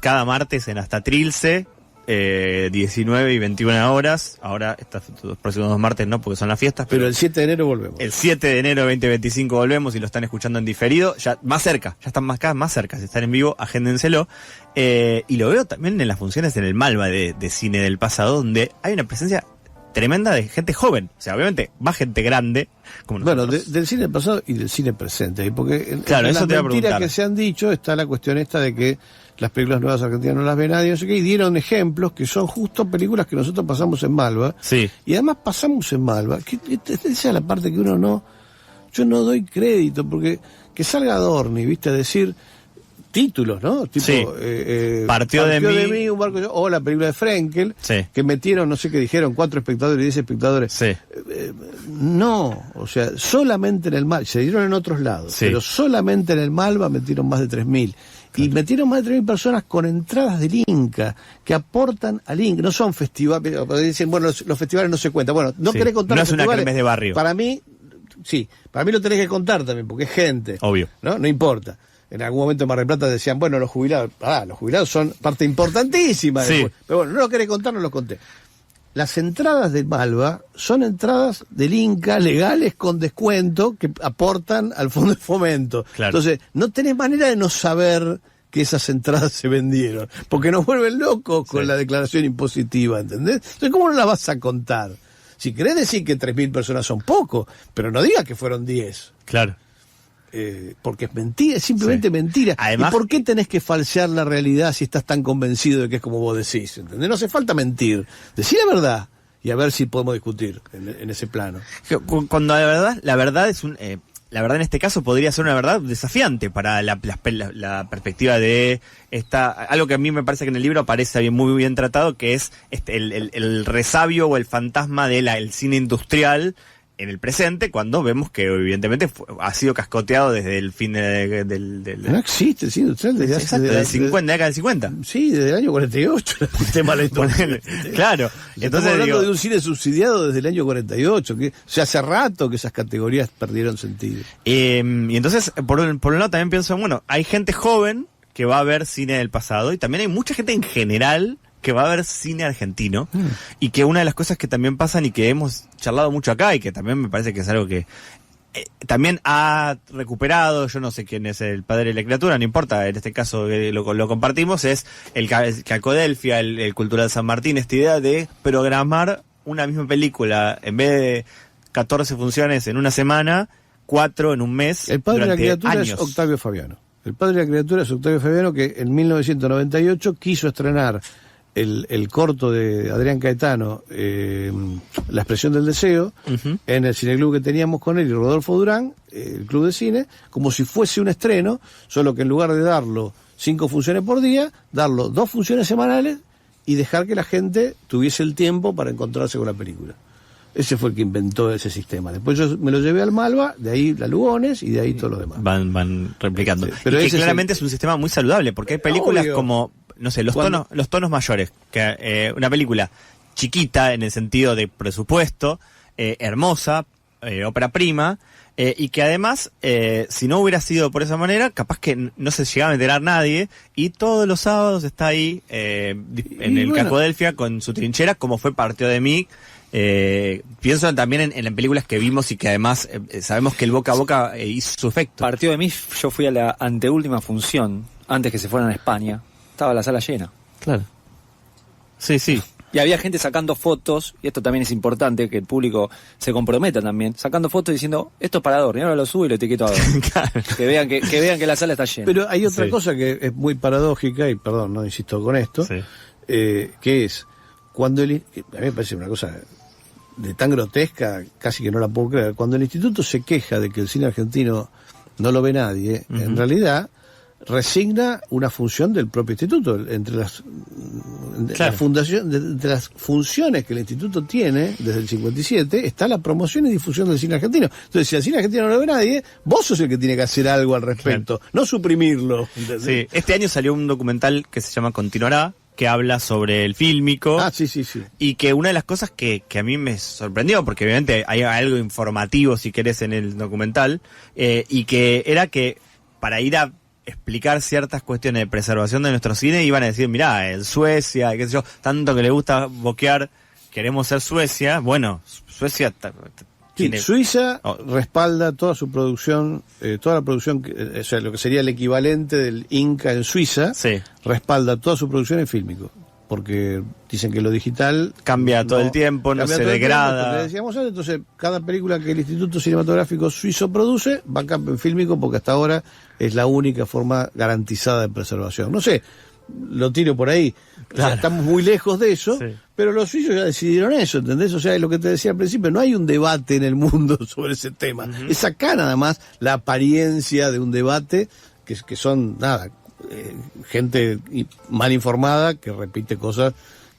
cada martes en Hasta Trilce, 19 y 21 horas. Ahora, los próximos 2 martes no, porque son las fiestas. Pero el 7 de enero volvemos. El 7 de enero 2025 volvemos, y lo están escuchando en diferido, ya más cerca, ya están más cerca. Si están en vivo, agéndenselo. Y lo veo también en las funciones en el Malva de cine del pasado, donde hay una presencia tremenda de gente joven, o sea, obviamente más gente grande, como nosotros. Bueno, del cine pasado y del cine presente, y porque claro, en eso las mentiras que se han dicho está la cuestión esta de que las películas nuevas argentinas no las ve nadie, no sé qué, y dieron ejemplos que son justo películas que nosotros pasamos en Malva, y además pasamos en Malva, que esa es la parte que yo no doy crédito, porque que salga Adorni, viste, a decir títulos, ¿no? Tipo, partió de mí, un barco, o la película de Frenkel, que metieron, no sé qué dijeron, 4 espectadores y 10 espectadores. No, o sea, solamente en el Malva, se dieron en otros lados, pero solamente en el Malva metieron más de 3.000. Claro. Y metieron más de 3.000 personas con entradas del Inca, que aportan al Inca. No son festivales, dicen, bueno, los festivales no se cuentan. Bueno, no querés contar no los es festivales. Una kermés de barrio. Para mí lo tenés que contar también, porque es gente. Obvio. No importa. En algún momento en Mar del Plata decían, bueno, los jubilados son parte importantísima. Pero bueno, no lo querés contar, no lo conté. Las entradas del Malva son entradas del Inca legales con descuento que aportan al fondo de fomento. Claro. Entonces, no tenés manera de no saber que esas entradas se vendieron, porque nos vuelven locos con la declaración impositiva, ¿entendés? Entonces, ¿cómo no la vas a contar? Si querés decir que 3.000 personas son poco, pero no digas que fueron 10. Claro. Porque es mentira, es simplemente mentira. Además, ¿y por qué tenés que falsear la realidad si estás tan convencido de que es como vos decís? ¿Entendés? No hace falta mentir. Decí la verdad y a ver si podemos discutir en ese plano. Cuando la verdad es la verdad en este caso podría ser una verdad desafiante para la perspectiva de algo que a mí me parece que en el libro aparece muy bien tratado, que es el resabio o el fantasma del cine industrial en el presente, cuando vemos que evidentemente ha sido cascoteado desde el fin No existe el cine industrial desde hace... Exacto, desde la década del 50. Sí, desde el año 48 el tema de la industria. Claro. Entonces hablando de un cine subsidiado desde el año 48, que hace rato que esas categorías perdieron sentido. Y entonces, por un lado también pienso, bueno, hay gente joven que va a ver cine del pasado, y también hay mucha gente en general que va a ver cine argentino, y que una de las cosas que también pasan y que hemos charlado mucho acá, y que también me parece que es algo que también ha recuperado, yo no sé quién es el padre de la criatura, no importa, en este caso lo compartimos, es el Cacodelfia, el Cultural San Martín, esta idea de programar una misma película, en vez de 14 funciones en una semana, 4 en un mes. El padre de la criatura años. Es Octavio Fabiano. El padre de la criatura es Octavio Fabiano, que en 1998 quiso estrenar el corto de Adrián Caetano, La expresión del deseo, en el cineclub que teníamos con él y Rodolfo Durán, el club de cine, como si fuese un estreno, solo que en lugar de darlo 5 funciones por día, darlo 2 funciones semanales y dejar que la gente tuviese el tiempo para encontrarse con la película. Ese fue el que inventó ese sistema. Después yo me lo llevé al Malva, de ahí la Lugones y de ahí todo lo demás. Van replicando. Sí, pero y que ese claramente es un sistema muy saludable, porque hay películas Obvio. como, no sé, los tonos mayores, que una película chiquita en el sentido de presupuesto, hermosa, ópera prima, y que además, si no hubiera sido por esa manera, capaz que no se llegaba a enterar nadie, y todos los sábados está ahí en el Cacodelfia con su trinchera, como fue Partido de mí. Pienso también en películas que vimos y que además sabemos que el boca a boca hizo su efecto. Partido de mí, yo fui a la anteúltima función, antes que se fueran a España, estaba la sala llena. Claro. Sí. Y había gente sacando fotos, y esto también es importante, que el público se comprometa también, sacando fotos diciendo, esto es parador, y ahora lo subo y lo etiqueto a Claro. que vean que la sala está llena. Pero hay otra Sí. cosa que es muy paradójica, y perdón, no insisto con esto, Sí. que es, cuando a mí me parece una cosa de tan grotesca, casi que no la puedo creer, cuando el instituto se queja de que el cine argentino no lo ve nadie, en realidad resigna una función del propio instituto. Entre las, Claro. entre las funciones que el instituto tiene desde el 57 está la promoción y difusión del cine argentino. Entonces, si el cine argentino no lo ve nadie, vos sos el que tiene que hacer algo al respecto, no suprimirlo. ¿Entendés? Sí, este año salió un documental que se llama Continuará, que habla sobre el fílmico. Ah, sí. Y que una de las cosas que a mí me sorprendió, porque obviamente hay algo informativo, si querés, en el documental, y que era que para ir a explicar ciertas cuestiones de preservación de nuestro cine, iban a decir, mirá, en Suecia, qué sé yo, tanto que le gusta boquear, queremos ser Suecia. Bueno, Suecia Sí, tiene... Suiza respalda toda su producción, toda la producción, o sea, lo que sería el equivalente del Inca en Suiza, Sí. respalda toda su producción en fílmico, porque dicen que lo digital Cambia todo el tiempo, no cambia se todo el degrada. tiempo, porque decíamos antes, entonces cada película que el Instituto Cinematográfico Suizo produce va en fílmico porque hasta ahora es la única forma garantizada de preservación. No sé, lo tiro por ahí. O sea, estamos muy lejos de eso, Sí. pero los suizos ya decidieron eso, ¿entendés? O sea, es lo que te decía al principio, no hay un debate en el mundo sobre ese tema. Es acá nada más la apariencia de un debate que son, nada, gente mal informada que repite cosas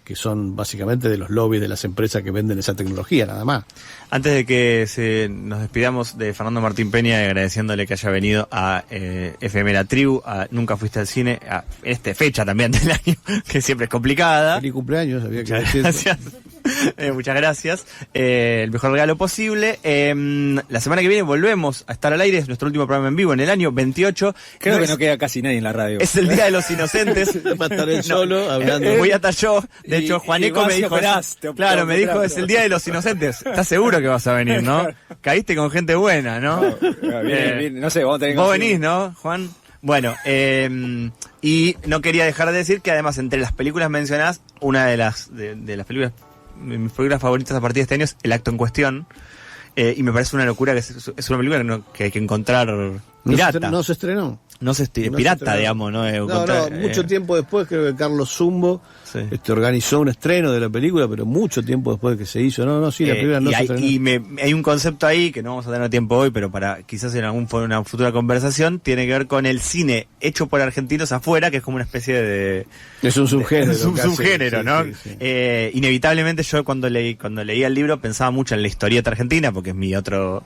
que son básicamente de los lobbies de las empresas que venden esa tecnología, nada más. Antes de que nos despidamos de Fernando Martín Peña, agradeciéndole que haya venido a FM La Tribu, a Nunca Fuiste al Cine, a esta fecha también del año, que siempre es complicada. Feliz cumpleaños, había que Muchas decir. gracias. Muchas gracias. El mejor regalo posible. La semana que viene volvemos a estar al aire, es nuestro último programa en vivo en el año 28. Creo que no queda casi nadie en la radio. Es el Día de los Inocentes. Va a estar él solo hablando. Voy a estar yo. De hecho, Juaneco me dijo. Claro, me dijo, es el Día de los Inocentes. ¿Estás seguro que vas a venir, no? Caíste con gente buena, ¿no? Bien, no sé, vamos a tener que Vos conseguir. venís, ¿no, Juan? Bueno, y no quería dejar de decir que además entre las películas mencionadas, una de las películas, mis películas favoritas a partir de este año es El Acto en Cuestión, y me parece una locura que es una película que hay que encontrar pirata. No se estrenó. No sé, No se pirata, estrenó. digamos, ¿no? No, mucho tiempo después creo que Carlos Zumbo Sí. organizó un estreno de la película, pero mucho tiempo después de que se hizo. Sí, la película no y se estrenó. hay un concepto ahí que no vamos a tener tiempo hoy, pero para quizás en una futura conversación, tiene que ver con el cine hecho por argentinos afuera, que es como una especie de... Es un subgénero. Es un casi, subgénero, sí, ¿no? sí, sí. Inevitablemente yo cuando leía el libro pensaba mucho en la historieta argentina, porque es mi otro,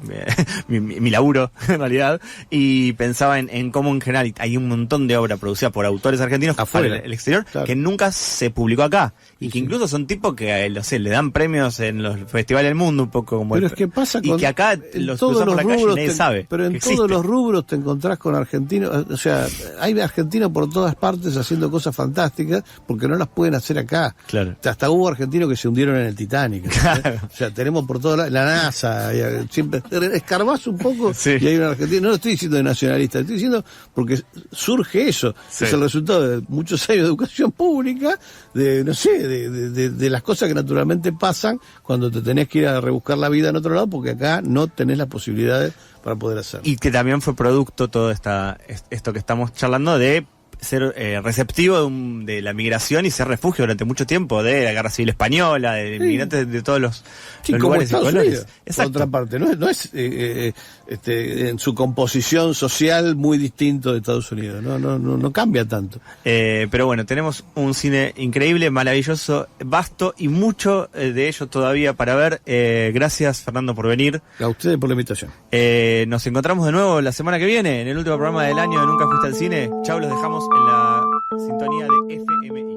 mi laburo en realidad, y pensaba en cómo en general hay un montón de obra producida por autores argentinos Afuera. para el exterior, Claro. que nunca se publicó acá, y que Sí. incluso son tipos que, no sé, le dan premios en los festivales del mundo, un poco como... Pero es que pasa y con, que acá en los todos cruzan por la los calle y rubros nadie sabe pero en que todos existe. los rubros te encontrás con argentinos, o sea, hay argentinos por todas partes haciendo cosas fantásticas porque no las pueden hacer acá. Claro. Hasta hubo argentinos que se hundieron en el Titanic. Claro. O sea, tenemos por toda la NASA, siempre escarbás un poco Sí. y hay un argentino. No lo estoy diciendo de nacionalista, estoy diciendo porque surge eso. Sí. Es el resultado de muchos años de educación pública, de, no sé, de las cosas que naturalmente pasan cuando te tenés que ir a rebuscar la vida en otro lado, porque acá no tenés las posibilidades para poder hacerlo. Y que también fue producto todo esto que estamos charlando de ser receptivo de la migración y ser refugio durante mucho tiempo de la Guerra Civil Española, de inmigrantes de todos los como lugares y Estados colores. Unidos, Exacto. por otra parte, no es en su composición social muy distinto de Estados Unidos, no cambia tanto. Pero bueno, tenemos un cine increíble, maravilloso, vasto y mucho de ello todavía para ver. Gracias, Fernando, por venir. A ustedes por la invitación. Nos encontramos de nuevo la semana que viene en el último programa del año de Nunca Fuiste al Cine. Chau, los dejamos en la sintonía de FMI.